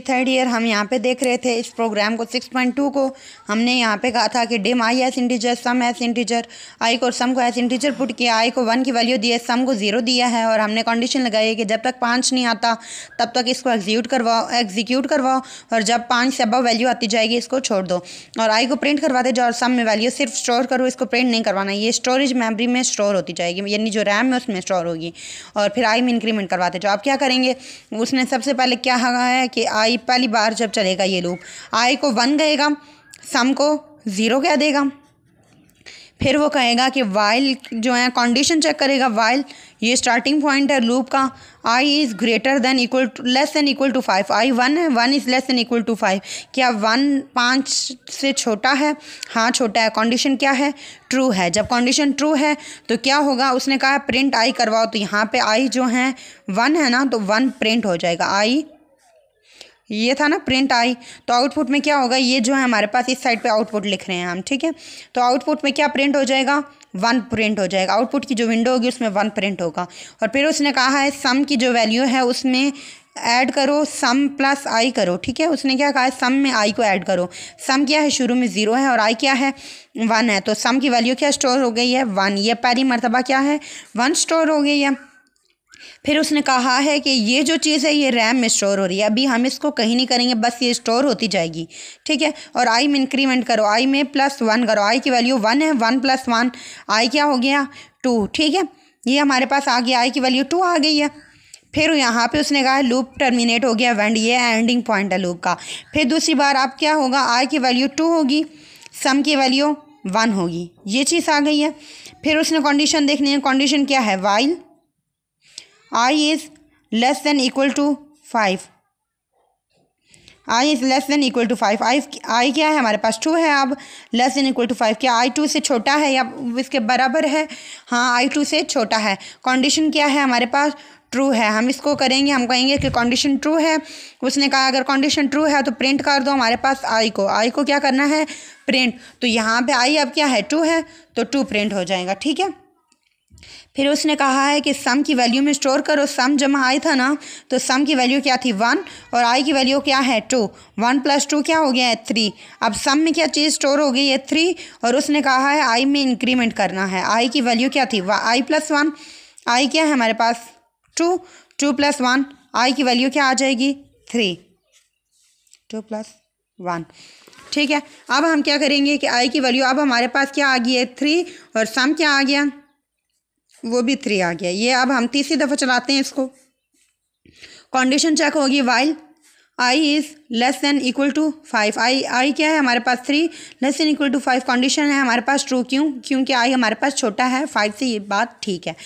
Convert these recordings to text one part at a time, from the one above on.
Third year हम यहाँ पे देख रहे थे इस प्रोग्राम को 6.2 को। हमने यहाँ पे कहा था कि dim I as integer, sum as integer, I को और सम को एस इंटीजर पुट किया, आई को 1 की वैल्यू दी है, सम को 0 दिया है और हमने कंडीशन लगाई है कि जब तक 5 नहीं आता तब तक इसको एग्जीक्यूट करवाओ और जब 5 से अबव वैल्यू आती जाएगी इसको छोड़ दो और आई को प्रिंट करवाते जाओ और सम में वैल्यू सिर्फ स्टोर करो, इसको प्रिंट नहीं करवाना। ये स्टोरेज मेमोरी में स्टोर होती जाएगी, यानी जो रैम है उसमें स्टोर होगी और फिर आई में इंक्रीमेंट करवाते जाओ। आप क्या करेंगे, उसने सबसे पहले क्या है कि आई पहली बार जब चलेगा ये लूप, आई को 1 कहेगा, सम को 0 कह देगा, फिर वो कहेगा कि वाइल जो है कंडीशन चेक करेगा, वाइल ये स्टार्टिंग पॉइंट है लूप का, I is greater than less than equal to 5, I 1 है, 1 is less than equal to 5, क्या 1 5 से छोटा है? हाँ छोटा है। कंडीशन क्या है? ट्रू है। जब कंडीशन ट्रू है तो क्या होगा, उसने कहा प्रिंट आई करवाओ, तो यहाँ पे आई जो है 1 है ना, तो 1 प्रिंट हो जाएगा। आई ये था ना प्रिंट आई, तो आउटपुट में क्या होगा, ये जो है हमारे पास इस साइड पे आउटपुट लिख रहे हैं हम, ठीक है। तो आउटपुट में क्या प्रिंट हो जाएगा, 1 प्रिंट हो जाएगा। आउटपुट की जो विंडो होगी उसमें 1 प्रिंट होगा। और फिर उसने कहा है सम की जो वैल्यू है उसमें ऐड करो, सम प्लस आई करो, ठीक है। उसने क्या कहा है, सम में आई को ऐड करो। सम क्या है, शुरू में 0 है और आई क्या है 1 है, तो सम की वैल्यू क्या स्टोर हो गई है 1। ये पहली मरतबा क्या है 1 स्टोर हो गई है। फिर उसने कहा है कि ये जो चीज़ है ये रैम में स्टोर हो रही है, अभी हम इसको कहीं नहीं करेंगे, बस ये स्टोर होती जाएगी, ठीक है। और आई में इंक्रीमेंट करो, आई में +1 करो, आई की वैल्यू 1 है, 1 + 1 आई क्या हो गया 2, ठीक है। ये हमारे पास आ गया, आई की वैल्यू 2 आ गई है। फिर यहाँ पे उसने कहा लूप टर्मिनेट हो गया, वेंड, ये एंडिंग पॉइंट है लूप का। फिर दूसरी बार अब क्या होगा, आई की वैल्यू 2 होगी, सम की वैल्यू 1 होगी, ये चीज़ आ गई है। फिर उसने कंडीशन देखनी है, कंडीशन क्या है, while I is less than equal to 5, I is less than equal to 5, I क्या है हमारे पास 2 है, अब लेस देन इक्वल टू 5, क्या आई 2 से छोटा है या इसके बराबर है? हाँ आई 2 से छोटा है। कंडीशन क्या है हमारे पास, ट्रू है। हम इसको करेंगे, हम कहेंगे कि कंडीशन ट्रू है। उसने कहा अगर कंडीशन ट्रू है तो प्रिंट कर दो हमारे पास आई को क्या करना है प्रिंट, तो यहाँ पे आई अब क्या है 2 है, तो 2 प्रिंट हो जाएगा, ठीक है। फिर उसने कहा है कि सम की वैल्यू में स्टोर करो, सम जमा आई था ना, तो सम की वैल्यू क्या थी 1 और आई की वैल्यू क्या है 2, 1 + 2 क्या हो गया है 3। अब सम में क्या चीज़ स्टोर हो गई है 3 और उसने कहा है आई में इंक्रीमेंट करना है, आई की वैल्यू क्या थी आई +1, आई क्या है हमारे पास 2, 2 + 1 आई की वैल्यू क्या आ जाएगी 3, 2 + 1, ठीक है। अब हम क्या करेंगे कि आई की वैल्यू अब हमारे पास क्या आ गई है 3 और सम क्या आ गया, वो भी 3 आ गया। ये अब हम तीसरी दफ़ा चलाते हैं इसको, कंडीशन चेक होगी, while I is less than equal to 5, I क्या है हमारे पास 3 less than equal to 5, condition है हमारे पास ट्रू, क्योंकि आई हमारे पास छोटा है 5 से, ये बात ठीक है।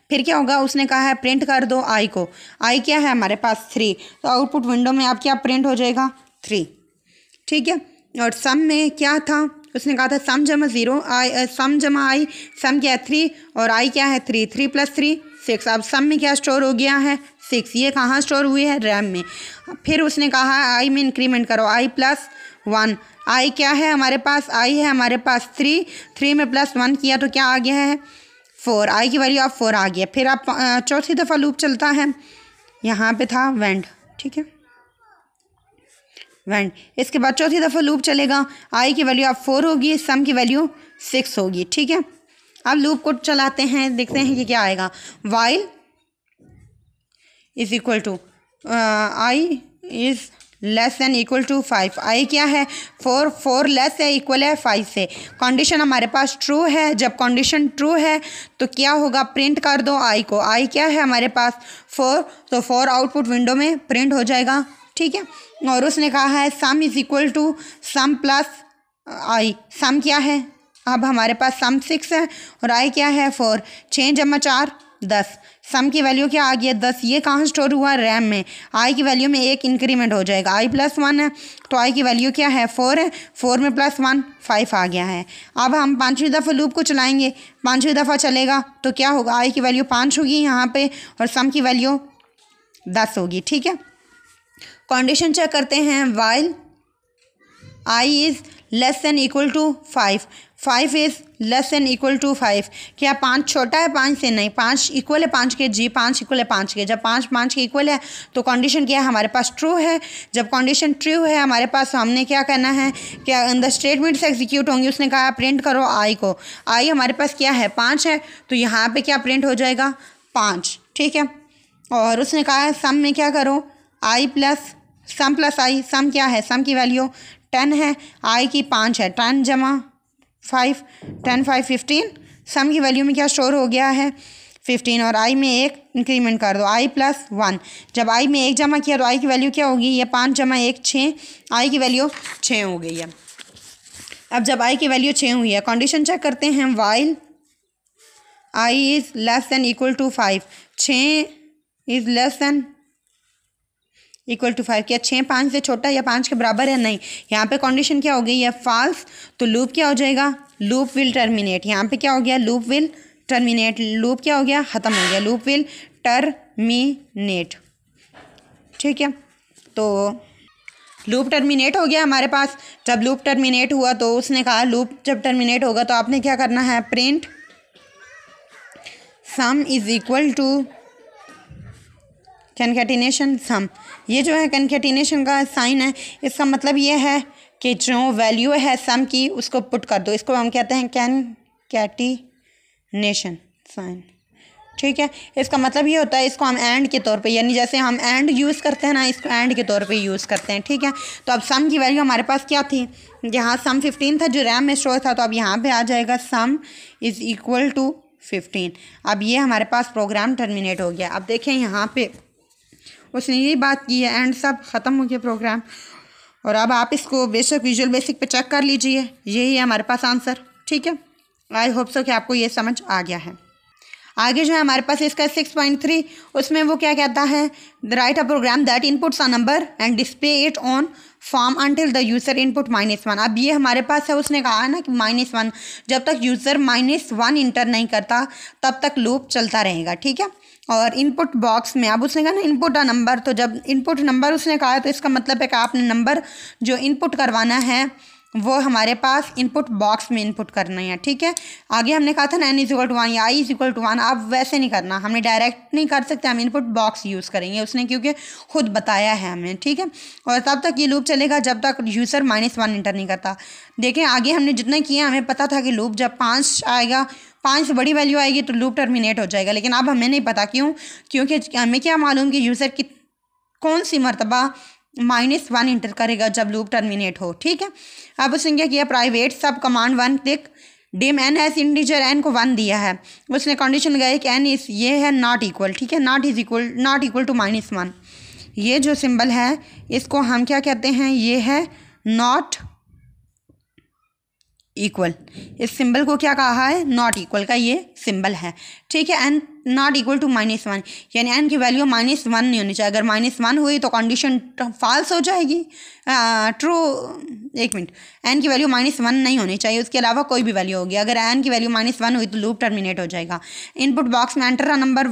फिर क्या होगा, उसने कहा है प्रिंट कर दो आई को, आई क्या है हमारे पास 3, तो आउटपुट विंडो में अब क्या प्रिंट हो जाएगा 3, ठीक है। और सम में क्या था, उसने कहा था सम जमा 0 आई, सम जमा आई, सम क्या है 3 और आई क्या है 3, 3 + 3 6। अब सम में क्या स्टोर हो गया है 6, ये कहाँ स्टोर हुई है रैम में। फिर उसने कहा आई में इंक्रीमेंट करो, आई +1, आई क्या है हमारे पास, आई है हमारे पास 3, 3 में +1 किया तो क्या आ गया है 4, आई की वैल्यू अब 4 आ गया। फिर आप चौथी दफ़ा लूप चलता है, यहाँ पे था वेंड, ठीक है वेंड। इसके बाद चौथी दफ़ा लूप चलेगा, आई की वैल्यू अब 4 होगी, सम की वैल्यू 6 होगी, ठीक है। अब लूप को चलाते हैं, देखते हैं कि क्या आएगा, while is equal to I is less than equal to 5, I क्या है 4 लेस है इक्वल है 5 से। कंडीशन हमारे पास ट्रू है, जब कंडीशन ट्रू है तो क्या होगा, प्रिंट कर दो आई को, आई क्या है हमारे पास 4, तो 4 आउटपुट विंडो में प्रिंट हो जाएगा, ठीक है। और उसने कहा है sum is equal to sum plus I, sum क्या है अब हमारे पास सम 6 है और आई क्या है 4, 6 × 4 10, सम की वैल्यू क्या आ गया 10, ये कहाँ स्टोर हुआ रैम में, आई की वैल्यू में 1 इंक्रीमेंट हो जाएगा, आई +1 है तो आई की वैल्यू क्या है 4 है, 4 में +1 5 आ गया है। अब हम 5वीं दफ़ा लूप को चलाएंगे, 5वीं दफ़ा चलेगा तो क्या होगा, आई की वैल्यू 5 होगी यहाँ पे और सम की वैल्यू 10 होगी, ठीक है। कंडीशन चेक करते हैं, while I is less than equal to 5, 5 is less than equal to 5। क्या 5 छोटा है 5 से? नहीं, 5 इक्वल है 5 के जी, 5 इक्वल है 5 के। जब 5 5 के इक्वल है तो कंडीशन क्या है हमारे पास? ट्रू है। जब कंडीशन ट्रू है हमारे पास, हमने क्या करना है, क्या द स्टेटमेंट्स एग्जीक्यूट होंगी। उसने कहा प्रिंट करो आई को। आई हमारे पास क्या है? 5 है, तो यहाँ पे क्या प्रिंट हो जाएगा? 5, ठीक है। और उसने कहा है सम में क्या करो? आई plus some plus I. Sum क्या है? सम की वैल्यू 10 है, आई की 5 है, 10 जमा 5, 10 5 15। सम की वैल्यू में क्या स्टोर हो गया है? 15, और आई में 1 इंक्रीमेंट कर दो, आई प्लस 1। जब आई में 1 जमा किया तो आई की वैल्यू क्या होगी? ये 5 जमा 1 6, आई की वैल्यू 6 हो गई है। अब जब आई की वैल्यू 6 हुई है, कंडीशन चेक करते हैं। While I is less than equal to 5, 6 is less than equal to 5। क्या 6 5 से छोटा या 5 के बराबर है? नहीं। यहाँ पे कंडीशन क्या हो गई है? फॉल्स। तो लूप क्या हो जाएगा? Loop will terminate. यहाँ पे क्या हो गया? Loop will terminate. लूप क्या हो गया? ख़त्म हो गया। लूप विल टर्मिनेट, ठीक है। तो लूप टर्मिनेट हो गया हमारे पास। जब लूप टर्मिनेट हुआ तो उसने कहा लूप जब टर्मिनेट होगा तो आपने क्या करना है? Print sum is equal to concatenation sum. ये जो है कनकैटिनेशन का साइन है, इसका मतलब ये है कि जो वैल्यू है सम की उसको पुट कर दो। इसको हम कहते हैं कनकैटिनेशन साइन, ठीक है। इसका मतलब ये होता है, इसको हम एंड के तौर पे, यानी जैसे हम एंड यूज़ करते हैं ना, इसको एंड के तौर पे यूज़ करते हैं, ठीक है। तो अब सम की वैल्यू हमारे पास क्या थी? यहाँ सम 15 था जो रैम में स्टोर था, तो अब यहाँ पे आ जाएगा सम इज़ इक्वल टू 15। अब ये हमारे पास प्रोग्राम टर्मिनेट हो गया। अब देखें यहाँ पे उसने यही बात की है, एंड सब ख़त्म हो गया प्रोग्राम। और अब आप इसको बेशक विजुअल बेसिक पे चेक कर लीजिए, यही है हमारे पास आंसर, ठीक है। आई होप सो कि आपको ये समझ आ गया है। आगे जो है हमारे पास इसका 6.3, उसमें वो क्या कहता है? Write a program that inputs a number and display it on form until the user input -1। अब ये हमारे पास है, उसने कहा है ना कि -1, जब तक यूज़र -1 इंटर नहीं करता तब तक लूप चलता रहेगा, ठीक है। और इनपुट बॉक्स में अब उसने कहा ना इनपुट अ नंबर, तो जब इनपुट नंबर उसने कहा है तो इसका मतलब है कि आपने नंबर जो इनपुट करवाना है वो हमारे पास इनपुट बॉक्स में इनपुट करना है, ठीक है। आगे हमने कहा था n इज़ इक्वल टू 1 या i इज़ इक्वल टू 1। अब वैसे नहीं करना, हमने डायरेक्ट नहीं कर सकते, हम इनपुट बॉक्स यूज़ करेंगे, उसने क्योंकि खुद बताया है हमें, ठीक है। और तब तक ये लूप चलेगा जब तक यूज़र -1 इंटर नहीं करता। देखें आगे हमने जितना किया, हमें पता था कि लूप जब 5 आएगा, 5 से बड़ी वैल्यू आएगी तो लूप टर्मिनेट हो जाएगा, लेकिन अब हमें नहीं पता। क्यों? क्योंकि हमें क्या मालूम कि यूज़र की कौन सी मरतबा -1 इंटर करेगा जब लूप टर्मिनेट हो, ठीक है। अब उसने क्या किया? Private sub command 1 click dim n as integer n को 1 दिया है। उसने कंडीशन लगाई कि एन इस ये है नॉट इक्वल, ठीक है, नॉट इक्वल टू -1। ये जो सिंबल है इसको हम क्या कहते हैं? ये है नॉट इक्वल। इस सिंबल को क्या कहा है? नॉट इक्वल का ये सिंबल है, ठीक है। एन नॉट इक्वल टू -1, यानी एन की वैल्यू -1 नहीं होनी चाहिए। अगर -1 हुई तो कंडीशन फॉल्स हो जाएगी, ट्रू। एक मिनट, एन की वैल्यू -1 नहीं होनी चाहिए, उसके अलावा कोई भी वैल्यू होगी। अगर एन की वैल्यू -1 हुई तो लूप टर्मिनेट हो जाएगा। इनपुट बॉक्स में एंटर अ नंबर।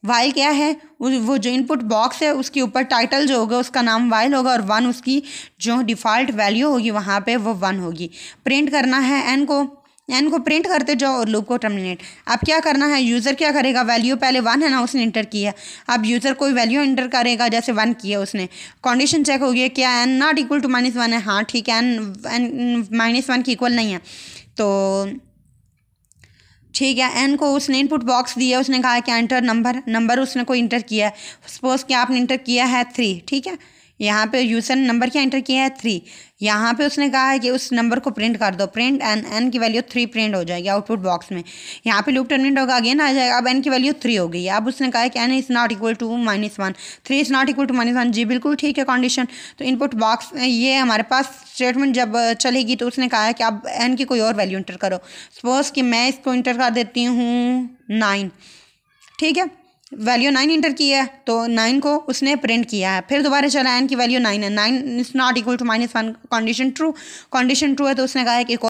वाइल क्या है? वो जो इनपुट बॉक्स है उसके ऊपर टाइटल जो होगा उसका नाम वाइल होगा, और 1 उसकी जो डिफ़ॉल्ट वैल्यू होगी वहाँ पे वो 1 होगी। प्रिंट करना है एन को प्रिंट करते जाओ और लूप को टर्मिनेट। अब क्या करना है? यूज़र क्या करेगा? वैल्यू पहले 1 है ना, उसने इंटर किया। अब यूज़र कोई वैल्यू इंटर करेगा, जैसे 1 किया उसने। कंडीशन चेक होगी क्या एन नॉट इक्वल टू -1 है? हाँ ठीक है, एन -1 की इक्वल नहीं है, तो ठीक है। एन को उसने इनपुट बॉक्स दिया, उसने कहा कि एंटर नंबर उसने कोई इंटर किया है। सपोज कि आपने इंटर किया है 3, ठीक है। यहाँ पे यूज़र ने नंबर क्या इंटर किया है? 3। यहाँ पे उसने कहा है कि उस नंबर को प्रिंट कर दो। प्रिंट एन की वैल्यू 3 प्रिंट हो जाएगी आउटपुट बॉक्स में। यहाँ पे लूप टर्मिनेट होगा, अगेन आ जाएगा। अब एन की वैल्यू 3 हो गई है। अब उसने कहा है कि n is not equal to -1, 3 is not equal to -1। जी बिल्कुल ठीक है कंडीशन। तो इनपुट बॉक्स ये हमारे पास स्टेटमेंट जब चलेगी तो उसने कहा है कि अब एन की कोई और वैल्यू इंटर करो। सपोज कि मैं इसको इंटर कर देती हूँ 9, ठीक है। वैल्यू 9 इंटर की है तो 9 को उसने प्रिंट किया है। फिर दोबारा चला, एन की वैल्यू 9 है, 9 is not equal to -1, condition true है। तो उसने कहा है कि